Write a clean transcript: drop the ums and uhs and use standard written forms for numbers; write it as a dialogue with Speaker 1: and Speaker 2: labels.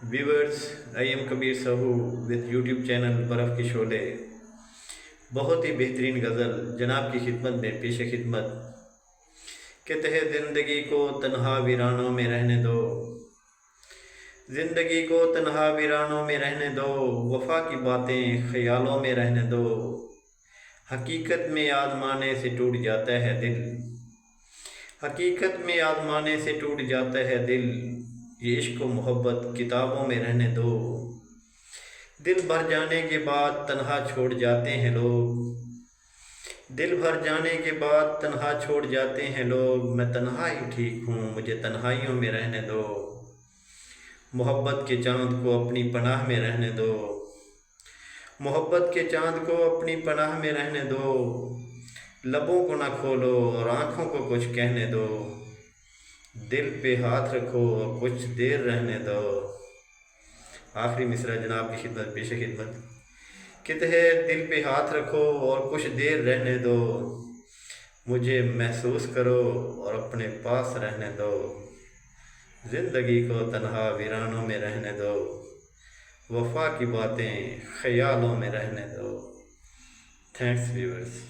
Speaker 1: Viewers, I am Kabir Sahu with YouTube channel बर्फ़ के शोले। बहुत ही बेहतरीन गज़ल जनाब की खिदमत में पेश खिदमत। कहते हैं ज़िंदगी को तन्हा वीरानों में रहने दो, ज़िंदगी को तन्हा वीरानों में रहने दो, वफ़ा की बातें ख़यालों में रहने दो। हकीकत में आज़माने से टूट जाता है दिल, हकीकत में आज़माने से टूट जाता है दिल। ये इश्क व मोहब्बत किताबों में रहने दो। दिल भर जाने के बाद तन्हा छोड़ जाते हैं लोग, दिल भर जाने के बाद तन्हा छोड़ जाते हैं लोग। मैं तन्हा ही ठीक हूँ, मुझे तन्हाइयों में रहने दो। मोहब्बत के चाँद को अपनी पनाह में रहने दो, मोहब्बत के चाँद को अपनी पनाह में रहने दो। लबों को ना खोलो और आँखों को कुछ कहने दो, दिल पे हाथ रखो और कुछ देर रहने दो। आखिरी मिसरा जनाब की खिदमत पेश खिदमत। कहते हैं दिल पे हाथ रखो और कुछ देर रहने दो, मुझे महसूस करो और अपने पास रहने दो। ज़िंदगी को तन्हा वीरानों में रहने दो, वफ़ा की बातें ख़यालों में रहने दो। Thanks viewers.